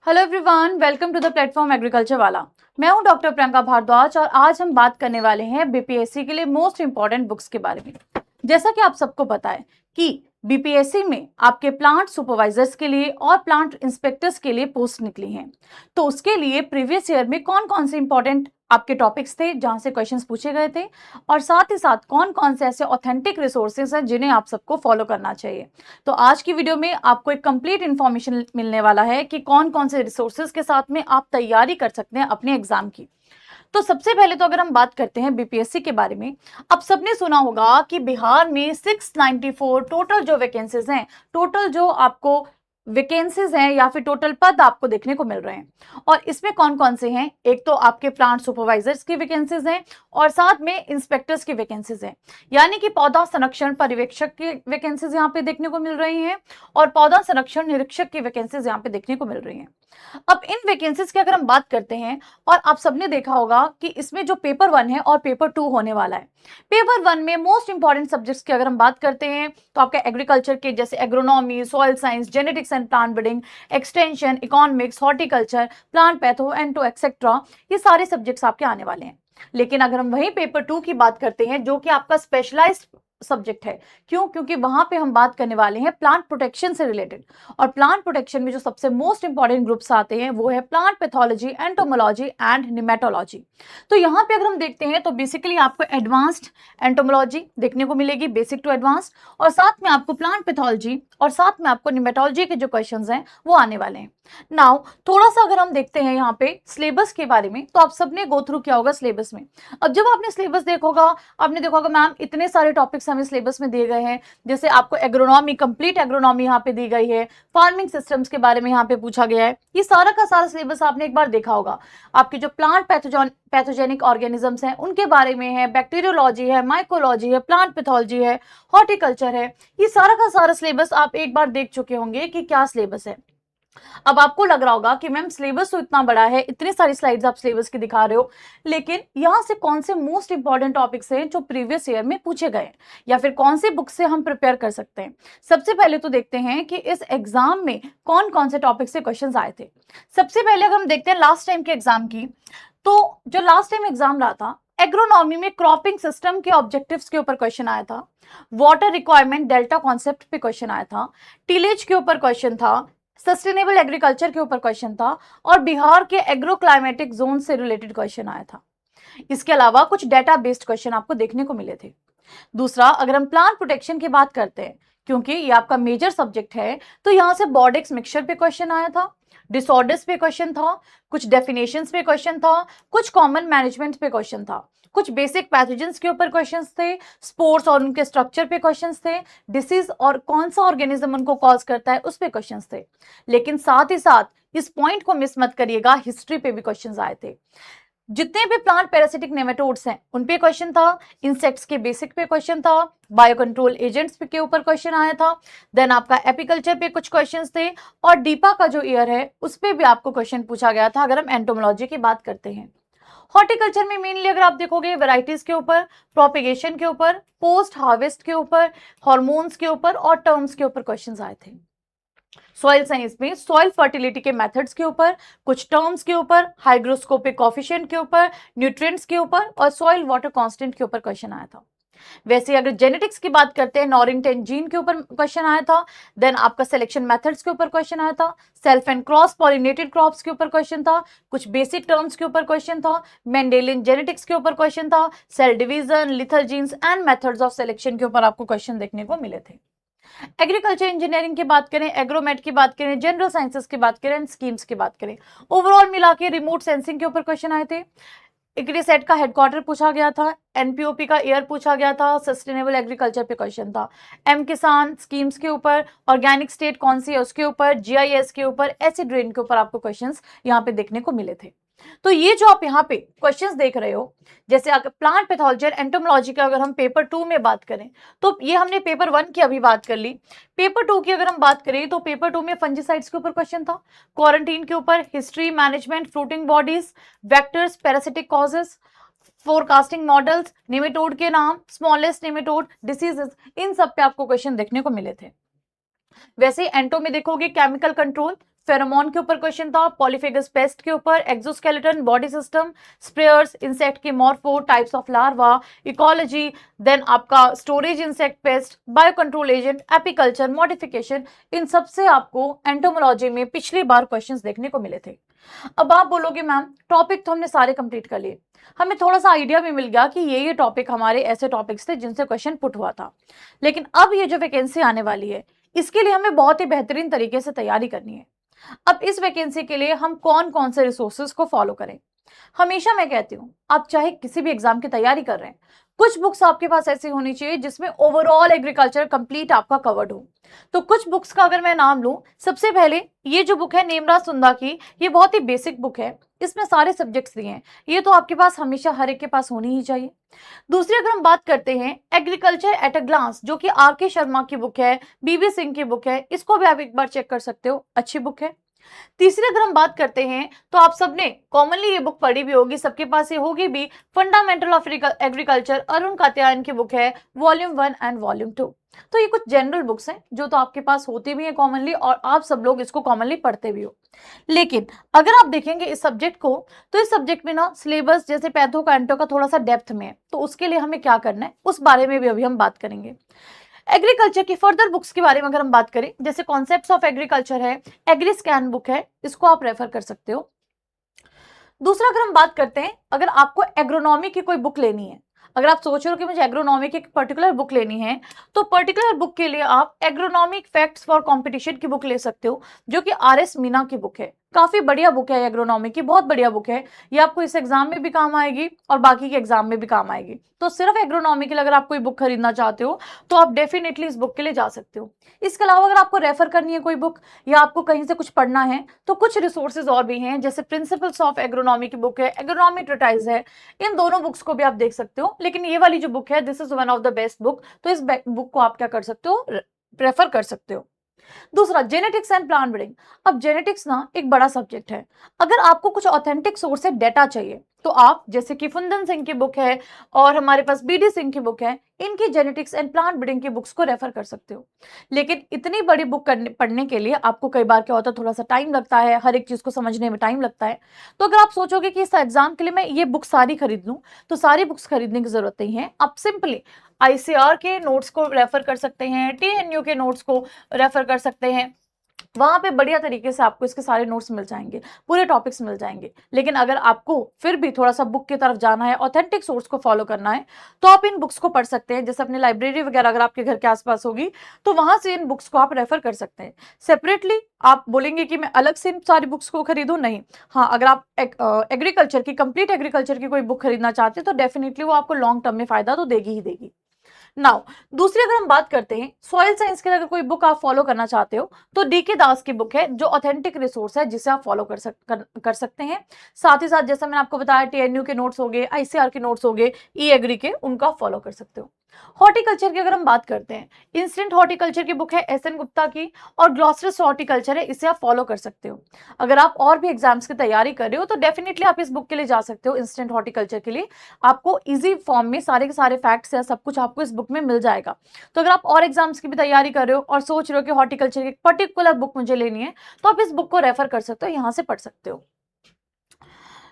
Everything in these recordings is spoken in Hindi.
Hello everyone, welcome to the platform agriculture वाला। मैं हूं डॉक्टर प्रियंका भारद्वाज और आज हम बात करने वाले हैं बीपीएससी के लिए मोस्ट इंपॉर्टेंट बुक्स के बारे में। जैसा कि आप सबको पता है कि बीपीएससी में आपके प्लांट सुपरवाइजर्स के लिए और प्लांट इंस्पेक्टर्स के लिए पोस्ट निकली हैं। तो उसके लिए प्रीवियस ईयर में कौन कौन से इंपॉर्टेंट आपके टॉपिक्स थे जहां से क्वेश्चंस पूछे गए थे, और साथ ही साथ कौन कौन से ऐसे ऑथेंटिक रिसोर्सेज हैं जिन्हें आप सबको फॉलो करना चाहिए। तो आज की वीडियो में आपको एक कंप्लीट इन्फॉर्मेशन मिलने वाला है कि कौन कौन से रिसोर्सेज के साथ में आप तैयारी कर सकते हैं अपने एग्जाम की। तो सबसे पहले तो अगर हम बात करते हैं बीपीएससी के बारे में, आप सबने सुना होगा कि बिहार में 694 टोटल जो वैकेंसीज हैं, टोटल जो आपको वैकेंसीज हैं या फिर टोटल पद आपको देखने को मिल रहे हैं। और इसमें कौन कौन से हैं? एक तो आपके प्लांट सुपरवाइजर्स की वैकेंसीज हैं और साथ में इंस्पेक्टर्स की वैकेंसीज हैं, यानी कि पौधा संरक्षण पर्यवेक्षक की वैकेंसीज यहाँ पे देखने को मिल रही हैं और पौधा संरक्षण निरीक्षक की वैकेंसीज यहाँ पे देखने को मिल रही हैं। अब इन वैकेंसीज की अगर हम बात करते हैं, और आप सबने देखा होगा कि इसमें जो पेपर 1 है और पेपर 2 होने वाला है। पेपर 1 में मोस्ट इंपॉर्टेंट सब्जेक्ट्स की अगर हम बात करते हैं तो आपका एग्रीकल्चर के जैसे agronomy, soil science, genetics and plant breeding, extension, economics, horticulture, plant patho ento etcetera, ये सारे सब्जेक्ट्स आपके आने वाले हैं। लेकिन अगर हम वही पेपर 2 की बात करते हैं जो कि आपका स्पेशलाइज्ड सब्जेक्ट है, क्यों? क्योंकि वहां पे हम बात करने वाले हैं प्लांट प्रोटेक्शन से रिलेटेड। और प्लांट प्रोटेक्शन में जो सबसे मोस्ट इंपॉर्टेंट ग्रुप्स आते हैं वो है प्लांट पैथोलॉजी, एंटोमोलॉजी एंड निमेटोलॉजी। तो यहाँ पे अगर हम देखते हैं तो बेसिकली आपको एडवांस्ड एंटोमोलॉजी देखने को मिलेगी, बेसिक टू एडवांस्ड, और साथ में आपको प्लांट पैथोलॉजी और साथ में आपको निमेटोलॉजी के जो क्वेश्चंस हैं वो आने वाले हैं। नाउ थोड़ा सा अगर हम देखते हैं यहाँ पे सिलेबस के बारे में, तो आप सबने गो थ्रू किया होगा सिलेबस में। अब जब आपने सिलेबस देखा होगा, आपने देखा होगा मैम इतने सारे टॉपिक्स हमें सिलेबस में दिए गए हैं। जैसे आपको एग्रोनॉमी, कंप्लीट एग्रोनॉमी यहाँ पे दी गई है, फार्मिंग सिस्टम्स के बारे में यहाँ पे पूछा गया है। ये सारा का सारा सिलेबस आपने एक बार देखा होगा। आपके जो प्लांट पैथोजेनिक ऑर्गेनिजम्स हैं उनके बारे में है, बैक्टीरियोलॉजी है, माइकोलॉजी है, प्लांट पैथोलॉजी है, हॉर्टिकल्चर है। ये सारा का सारा सिलेबस आप एक बार देख चुके होंगे कि क्या सिलेबस है। अब आपको लग रहा होगा कि मैम सिलेबस तो इतना बड़ा है, इतनी सारी स्लाइड्स आप सिलेबस की दिखा रहे हो, लेकिन यहाँ से कौन से मोस्ट इंपॉर्टेंट टॉपिक्स हैं जो प्रीवियस ईयर में पूछे गए, या फिर कौन से बुक से हम प्रिपेयर कर सकते हैं। सबसे पहले तो देखते हैं कि इस एग्जाम में कौन कौन से टॉपिक से क्वेश्चंस आए थे। सबसे पहले अगर हम देखते हैं लास्ट टाइम के एग्जाम की, तो जो लास्ट टाइम एग्जाम रहा था, एग्रोनॉमी में क्रॉपिंग सिस्टम के ऑब्जेक्टिव्स के ऊपर क्वेश्चन आया था, वाटर रिक्वायरमेंट डेल्टा कॉन्सेप्ट पे क्वेश्चन आया था, टिलेज के ऊपर क्वेश्चन था, सस्टेनेबल एग्रीकल्चर के ऊपर क्वेश्चन था, और बिहार के एग्रो क्लाइमेटिक जोन से रिलेटेड क्वेश्चन आया था। इसके अलावा कुछ डेटा बेस्ड क्वेश्चन आपको देखने को मिले थे। दूसरा, अगर हम प्लांट प्रोटेक्शन की बात करते हैं, क्योंकि ये आपका मेजर सब्जेक्ट है, तो यहाँ से बॉर्डेक्स मिक्सचर पे क्वेश्चन आया था, डिसऑर्डर्स पे क्वेश्चन था, कुछ डेफिनेशंस पे क्वेश्चन था, कुछ कॉमन मैनेजमेंट पे क्वेश्चन था, कुछ बेसिक पैथोजेंस के ऊपर क्वेश्चंस थे, स्पोर्स और उनके स्ट्रक्चर पे क्वेश्चंस थे, डिसीज और कौन सा ऑर्गेनिज्म उनको कॉज करता है उस पे क्वेश्चंस थे। लेकिन साथ ही साथ इस पॉइंट को मिस मत करिएगा, हिस्ट्री पे भी क्वेश्चंस आए थे। जितने भी प्लांट पैरासिटिक नेमेटोड्स हैं उन पे क्वेश्चन था, इंसेक्ट्स के बेसिक पे क्वेश्चन था, बायो कंट्रोल एजेंट्स के ऊपर क्वेश्चन आया था, देन आपका एपिकल्चर पे कुछ क्वेश्चंस थे, और डीपा का जो ईयर है उस पे भी आपको क्वेश्चन पूछा गया था अगर हम एंटोमोलॉजी की बात करते हैं। हॉर्टिकल्चर में मेनली अगर आप देखोगे वैरायटीज के ऊपर, प्रोपेगेशन के ऊपर, पोस्ट हार्वेस्ट के ऊपर, हार्मोन्स के ऊपर और टर्म्स के ऊपर क्वेश्चंस आए थे। सॉइल साइंस में सॉइल फर्टिलिटी के मेथड्स के ऊपर, कुछ टर्म्स के ऊपर, हाइग्रोस्कोपिक कोफिशिएंट के ऊपर, न्यूट्रिएंट्स के ऊपर और सॉइल वाटर कांस्टेंट के ऊपर क्वेश्चन आया था। वैसे अगर जेनेटिक्स की बात करते हैं, नॉरिंगटन जीन के ऊपर क्वेश्चन आया था, देन आपका सिलेक्शन मेथड्स के ऊपर क्वेश्चन आया था, self and cross pollinated crops के ऊपर क्वेश्चन था, कुछ बेसिक टर्म्स के ऊपर क्वेश्चन था, मेंडेलियन जेनेटिक्स के ऊपर क्वेश्चन था, cell division, lethal genes and methods of selection के ऊपर आपको क्वेश्चन देखने को मिले थे। एग्रीकल्चर इंजीनियरिंग की बात करें, एग्रोमेट की बात करें, जनरल साइंसेस की बात करें, स्कीम्स की बात करें, ओवरऑल मिला के रिमोट सेंसिंग के ऊपर क्वेश्चन आए थे। इक्रिसेट का हेडक्वार्टर पूछा गया था, एनपीओपी का ईयर पूछा गया था, सस्टेनेबल एग्रीकल्चर पे क्वेश्चन था, एम किसान स्कीम्स के ऊपर, ऑर्गेनिक स्टेट कौन सी है उसके ऊपर, जीआईएस के ऊपर, एसिड रेन के ऊपर आपको क्वेश्चंस यहाँ पे देखने को मिले थे। तो ये जो आप यहाँ पे क्वेश्चंस देख रहे हो, जैसे प्लांट पैथोलॉजी एंटोमोलॉजी का अगर हम पेपर 2 में बात करें, तो ये हमने पेपर 1 की अभी बात कर ली। पेपर 2 की अगर हम बात करें तो पेपर 2 में फंजीसाइड्स के ऊपर क्वेश्चन था, क्वारंटीन के ऊपर, history, management, fruiting bodies, vectors, parasitic causes, forecasting models, nematode के नाम, स्मॉलेस्ट नेमेटोड, डिसीजेस, इन सब पे आपको क्वेश्चन देखने को मिले थे। वैसे एंटो में देखोगे केमिकल कंट्रोल, फेरोमोन के ऊपर क्वेश्चन था, पॉलीफेगस पेस्ट के ऊपर, exoskeleton, body system, sprayers, insect के morpho, types of larva, ecology, then आपका storage insect pest, bio control agent, apiculture, modification, इन सब से आपको एंटोमोलॉजी में पिछली बार क्वेश्चंस देखने को मिले थे। अब आप बोलोगे मैम टॉपिक तो हमने सारे कंप्लीट कर लिए, हमें थोड़ा सा आइडिया भी मिल गया कि ये टॉपिक हमारे ऐसे टॉपिक्स थे जिनसे क्वेश्चन पुट हुआ था, लेकिन अब ये जो वैकेंसी आने वाली है इसके लिए हमें बहुत ही बेहतरीन तरीके से तैयारी करनी है। अब इस वैकेंसी के लिए हम कौन कौन से रिसोर्सेज को फॉलो करें? हमेशा मैं कहती हूँ आप चाहे किसी भी एग्जाम की तैयारी कर रहे हैं, कुछ बुक्स आपके पास ऐसी होनी चाहिए जिसमें ओवरऑल एग्रीकल्चर कंप्लीट आपका कवर्ड हो। तो कुछ बुक्स का अगर मैं नाम लूं, सबसे पहले ये जो बुक है नेमराज सुंदा की, ये बहुत ही बेसिक बुक है, इसमें सारे सब्जेक्ट्स दिए हैं, ये तो आपके पास हमेशा हर एक के पास होनी ही चाहिए। दूसरी अगर हम बात करते हैं एग्रीकल्चर एट अ ग्लांस, जो कि आर.के. शर्मा की बुक है, बी.वी. सिंह की बुक है, इसको भी आप एक बार चेक कर सकते हो, अच्छी बुक है। तीसरी अगर हम बात करते हैं तो आप सबने कॉमनली ये बुक पढ़ी भी होगी, सबके पास ये होगी भी, fundamental of agriculture, Arun Katyayan की बुक है, वॉल्यूम 1 एंड वॉल्यूम 2। तो ये कुछ जनरल बुक्स हैं जो तो आपके पास होती भी है कॉमनली, और आप सब लोग इसको कॉमनली पढ़ते भी हो। लेकिन अगर आप देखेंगे इस सब्जेक्ट को, तो इस सब्जेक्ट में ना सिलेबस जैसे पैथो का एंटो का थोड़ा सा डेप्थ में है, तो उसके लिए हमें क्या करना है उस बारे में भी अभी हम बात करेंगे। एग्रीकल्चर की फर्दर बुक्स के बारे में अगर हम बात करें, जैसे कॉन्सेप्ट्स ऑफ एग्रीकल्चर है, एग्री स्कैन बुक है, इसको आप रेफर कर सकते हो। दूसरा अगर हम बात करते हैं, अगर आपको एग्रोनॉमी की कोई बुक लेनी है, अगर आप सोच रहे हो कि मुझे एग्रोनॉमी की एक पर्टिकुलर बुक लेनी है, तो पर्टिकुलर बुक के लिए आप एग्रोनॉमिक फैक्ट्स फॉर कंपटीशन की बुक ले सकते हो, जो कि आर.एस. मीना की बुक है। काफी बढ़िया बुक है एग्रोनॉमी की, बहुत बढ़िया बुक है, ये आपको इस एग्जाम में भी काम आएगी और बाकी के एग्जाम में भी काम आएगी। तो सिर्फ एग्रोनॉमी के लिए अगर आप कोई बुक खरीदना चाहते हो तो आप डेफिनेटली इस बुक के लिए जा सकते हो। इसके अलावा अगर आपको रेफर करनी है कोई बुक, या आपको कहीं से कुछ पढ़ना है, तो कुछ रिसोर्सेज और भी हैं, जैसे प्रिंसिपल्स ऑफ एग्रोनॉमी की बुक है, एग्रोनॉमी ट्रिटाइज है, इन दोनों बुक्स को भी आप देख सकते हो। लेकिन ये वाली जो बुक है, this is one of the best book, तो इस बुक को आप क्या कर सकते हो, प्रेफर कर सकते हो। दूसरा जेनेटिक्स एंड प्लांट ब्रीडिंग। अब जेनेटिक्स ना एक बड़ा सब्जेक्ट है, अगर आपको कुछ ऑथेंटिक सोर्स से डेटा चाहिए तो आप जैसे कि फुंदन सिंह की बुक है और हमारे पास बी.डी. सिंह की बुक है, इनकी जेनेटिक्स एंड प्लांट ब्रीडिंग की बुक्स को रेफर कर सकते हो। लेकिन इतनी बड़ी बुक पढ़ने के लिए आपको कई बार क्या होता है, थोड़ा सा टाइम लगता है, हर एक चीज को समझने में टाइम लगता है। तो अगर आप सोचोगे कि इस एग्जाम के लिए मैं ये बुक सारी खरीद लूं, तो सारी बुक्स खरीदने की जरूरत नहीं है, आप सिंपली आईसीआर के नोट्स को रेफर कर सकते हैं, टीएनयू के नोट्स को रेफर कर सकते हैं, वहां पे बढ़िया तरीके से आपको इसके सारे नोट्स मिल जाएंगे, पूरे टॉपिक्स मिल जाएंगे। लेकिन अगर आपको फिर भी थोड़ा सा बुक की तरफ जाना है, ऑथेंटिक सोर्स को फॉलो करना है, तो आप इन बुक्स को पढ़ सकते हैं, जैसे अपनी लाइब्रेरी वगैरह अगर आपके घर के आसपास होगी तो वहां से इन बुक्स को आप रेफर कर सकते हैं। सेपरेटली आप बोलेंगे कि मैं अलग से इन सारी बुक्स को खरीदूं, नहीं। हाँ, अगर आप एग्रीकल्चर की, कंप्लीट एग्रीकल्चर की कोई बुक खरीदना चाहते हैं तो डेफिनेटली वो आपको लॉन्ग टर्म में फायदा तो देगी ही देगी। नाउ दूसरी अगर हम बात करते हैं सॉइल साइंस के लिए, अगर कोई बुक आप फॉलो करना चाहते हो तो डी.के. दास की बुक है, जो ऑथेंटिक रिसोर्स है, जिसे आप फॉलो कर सकते हैं। साथ ही साथ जैसा मैंने आपको बताया, टीएनयू के नोट्स हो गए, आईसीआर के नोट्स हो गए, ई एग्री के, उनका फॉलो कर सकते हो। हॉर्टिकल्चर की अगर हम बात करते हैं, इंस्टेंट हॉर्टिकल्चर की बुक है एस.एन. गुप्ता की, और ग्लॉसरिस हॉर्टिकल्चर है, इसे आप फॉलो कर सकते हो। अगर आप और भी एग्जाम्स की तैयारी कर रहे हो तो डेफिनेटली आप इस बुक के लिए जा सकते हो, इंस्टेंट हॉर्टिकल्चर के लिए। आपको इजी फॉर्म में सारे के सारे फैक्ट्स या सब कुछ आपको इस बुक में मिल जाएगा। तो अगर आप और एग्जाम्स की भी तैयारी कर रहे हो और सोच रहे हो कि हॉर्टिकल्चर की पर्टिकुलर बुक मुझे लेनी है, तो आप इस बुक को रेफर कर सकते हो, यहां से पढ़ सकते हो।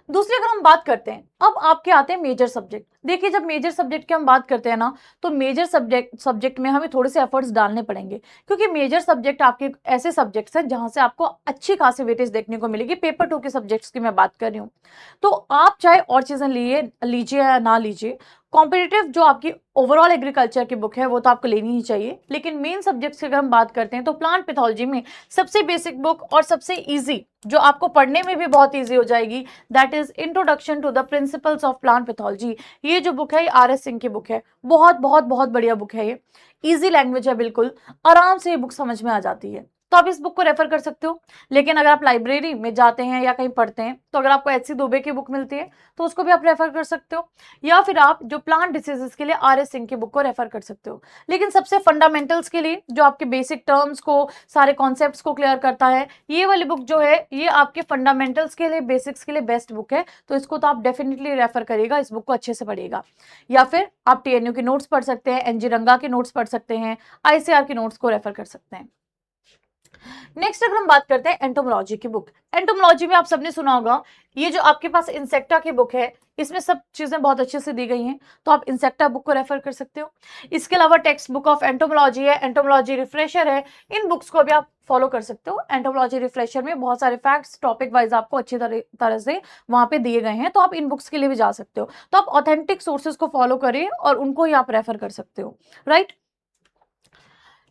दूसरी अगर हम बात करते हैं, अब आपके आते हैं मेजर सब्जेक्ट। देखिए, जब मेजर सब्जेक्ट की हम बात करते हैं ना, तो मेजर सब्जेक्ट में हमें थोड़े से एफर्ट्स डालने पड़ेंगे, क्योंकि मेजर सब्जेक्ट आपके ऐसे सब्जेक्ट्स हैं जहां से आपको अच्छी खासी वेटेज देखने को मिलेगी। पेपर 2 के सब्जेक्ट्स की मैं बात कर रही हूँ, तो आप चाहे और चीजें लीजिए या ना लीजिए, कॉम्पिटिटिव जो आपकी ओवरऑल एग्रीकल्चर की बुक है वो तो आपको लेनी ही चाहिए। लेकिन मेन सब्जेक्ट्स की अगर हम बात करते हैं तो प्लांट पैथोलॉजी में सबसे बेसिक बुक और सबसे इजी, जो आपको पढ़ने में भी बहुत इजी हो जाएगी, that is introduction to the principles of plant pathology. ये जो बुक है, ये आर.एस. सिंह की बुक है, बहुत बहुत बहुत बढ़िया बुक है, ये इजी लैंग्वेज है, बिल्कुल आराम से ये बुक समझ में आ जाती है, तो आप इस बुक को रेफर कर सकते हो। लेकिन अगर आप लाइब्रेरी में जाते हैं या कहीं पढ़ते हैं, तो अगर आपको एच.सी. दुबे की बुक मिलती है तो उसको भी आप रेफर कर सकते हो, या फिर आप जो प्लांट डिसीजेस के लिए आर.एस. सिंह की बुक को रेफर कर सकते हो। लेकिन सबसे फंडामेंटल्स के लिए, जो आपके बेसिक टर्म्स को, सारे कॉन्सेप्ट्स को क्लियर करता है, ये वाली बुक जो है, ये आपके फंडामेंटल्स के लिए, बेसिक्स के लिए बेस्ट बुक है, तो इसको तो आप डेफिनेटली रेफर करिएगा, इस बुक को अच्छे से पढ़िएगा। या फिर आप टीएनयू के नोट्स पढ़ सकते हैं, एनजी रंगा के नोट्स पढ़ सकते हैं, आईसीआर के नोट्स को रेफर कर सकते हैं। नेक्स्ट अगर हम बात करते हैं एंटोमोलॉजी की बुक, एंटोमोलॉजी में आप सबने सुना होगा, ये जो आपके पास इंसेक्टा की बुक है, इसमें सब चीजें बहुत अच्छे से दी गई हैं, तो आप इंसेक्टा बुक को रेफर कर सकते हो। इसके अलावा टेक्स्ट बुक ऑफ एंटोमोलॉजी है, एंटोमोलॉजी रिफ्रेशर है, इन बुक्स को भी आप फॉलो कर सकते हो। एंटोमोलॉजी रिफ्रेशर में बहुत सारे फैक्ट्स टॉपिक वाइज आपको अच्छी तरह से वहां पे दिए गए हैं, तो आप इन बुक्स के लिए भी जा सकते हो। तो आप ऑथेंटिक सोर्सेज को फॉलो करिए और उनको ही आप रेफर कर सकते हो, राइट।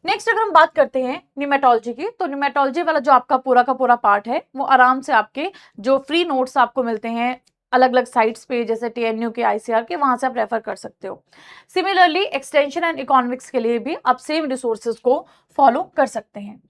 नेक्स्ट अगर हम बात करते हैं न्यूमेटोलॉजी की, तो न्यूमेटोलॉजी वाला जो आपका पूरा का पूरा पार्ट है, वो आराम से आपके जो फ्री नोट्स आपको मिलते हैं अलग अलग साइट्स पे, जैसे टीएनयू के, आईसीआर के, वहां से आप रेफर कर सकते हो। सिमिलरली एक्सटेंशन एंड इकोनॉमिक्स के लिए भी आप सेम रिसोर्सेज को फॉलो कर सकते हैं।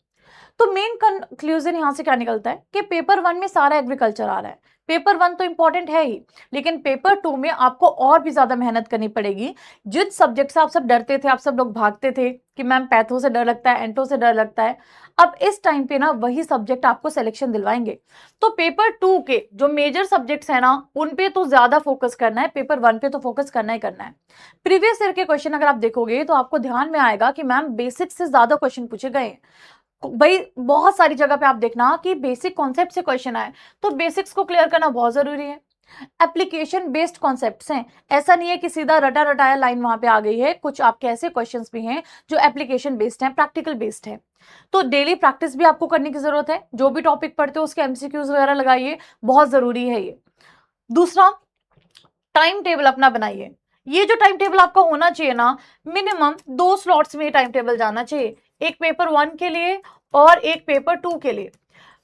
तो मेन कंक्लूजन यहां से क्या निकलता है कि पेपर 1 में सारा एग्रीकल्चर आ रहा है। पेपर 1 तो इंपॉर्टेंट है ही, लेकिन पेपर 2 में आपको और भी ज्यादा मेहनत करनी पड़ेगी। जिस सब्जेक्ट से आप सब डरते थे, आप सब लोग भागते थे कि मैम पैथो से डर लगता है, एंटो से डर लगता है, अब इस टाइम पे ना वही सब्जेक्ट आपको सिलेक्शन दिलवाएंगे। तो पेपर 2 के जो मेजर सब्जेक्ट्स है ना, उन पे तो ज्यादा फोकस करना है, पेपर 1 पे तो फोकस करना ही करना है। प्रीवियस ईयर के क्वेश्चन अगर आप देखोगे तो आपको ध्यान में आएगा कि मैम बेसिक से ज्यादा क्वेश्चन पूछे गए हैं। भाई बहुत सारी जगह पे आप देखना कि बेसिक कॉन्सेप्ट से क्वेश्चन आए, तो बेसिक्स को क्लियर करना बहुत जरूरी है। एप्लीकेशन बेस्ड कॉन्सेप्ट्स हैं, ऐसा नहीं है कि सीधा रटा रटाया लाइन वहां पे आ गई है, कुछ आपके ऐसे क्वेश्चंस भी हैं जो एप्लीकेशन बेस्ड हैं, प्रैक्टिकल बेस्ड है। तो डेली प्रैक्टिस भी आपको करने की जरूरत है, जो भी टॉपिक पढ़ते हो उसके एमसीक्यूज वगैरह लगाइए, बहुत जरूरी है ये। दूसरा, टाइम टेबल अपना बनाइए। ये जो टाइम टेबल आपका होना चाहिए ना, मिनिमम 2 स्लॉट्स में टाइम टेबल जाना चाहिए, एक पेपर 1 के लिए और एक पेपर 2 के लिए।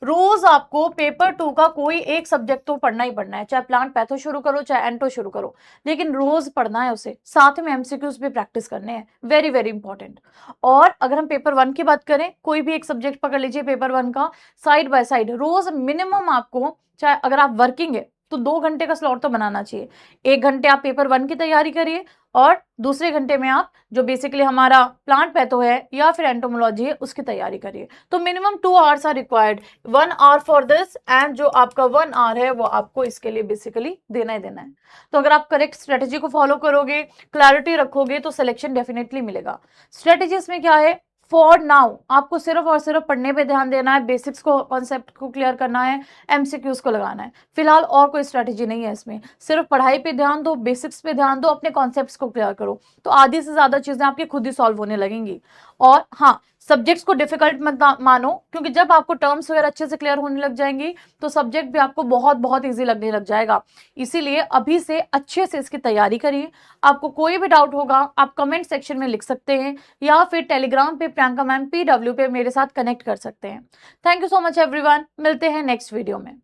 रोज आपको पेपर 2 का कोई एक सब्जेक्ट तो पढ़ना ही पढ़ना है, चाहे प्लांट पैथो शुरू करो चाहे एंटो शुरू करो, लेकिन रोज पढ़ना है उसे, साथ में एमसीक्यूज भी प्रैक्टिस करने हैं, वेरी वेरी इंपॉर्टेंट। और अगर हम पेपर 1 की बात करें, कोई भी एक सब्जेक्ट पकड़ लीजिए पेपर 1 का, साइड बाय साइड रोज मिनिमम आपको, चाहे अगर आप वर्किंग है तो 2 घंटे का स्लॉट तो बनाना चाहिए। 1 घंटे आप पेपर 1 की तैयारी करिए और दूसरे घंटे में आप जो बेसिकली हमारा प्लांट पैथो है या फिर एंटोमोलॉजी है उसकी तैयारी करिए। तो minimum 2 hours are required, 1 hour for this, and जो आपका 1 आवर है वो आपको इसके लिए बेसिकली देना ही देना है। तो अगर आप करेक्ट स्ट्रेटेजी को फॉलो करोगे, क्लैरिटी रखोगे, तो सिलेक्शन डेफिनेटली मिलेगा। स्ट्रेटेजी इसमें क्या है, फॉर नाउ आपको सिर्फ और सिर्फ पढ़ने पे ध्यान देना है, बेसिक्स को, कॉन्सेप्ट को क्लियर करना है, एमसीक्यूज को लगाना है। फिलहाल और कोई स्ट्रेटेजी नहीं है इसमें, सिर्फ पढ़ाई पे ध्यान दो, बेसिक्स पे ध्यान दो, अपने कॉन्सेप्ट्स को क्लियर करो, तो आधी से ज्यादा चीजें आपकी खुद ही सॉल्व होने लगेंगी। और हाँ, सब्जेक्ट्स को डिफिकल्ट मत मानो, क्योंकि जब आपको टर्म्स वगैरह अच्छे से क्लियर होने लग जाएंगी तो सब्जेक्ट भी आपको बहुत बहुत ईजी लगने लग जाएगा। इसीलिए अभी से अच्छे से इसकी तैयारी करिए। आपको कोई भी डाउट होगा आप कमेंट सेक्शन में लिख सकते हैं, या फिर टेलीग्राम पे प्रियंका मैम PW पे मेरे साथ कनेक्ट कर सकते हैं। Thank you so much everyone, मिलते हैं नेक्स्ट वीडियो में।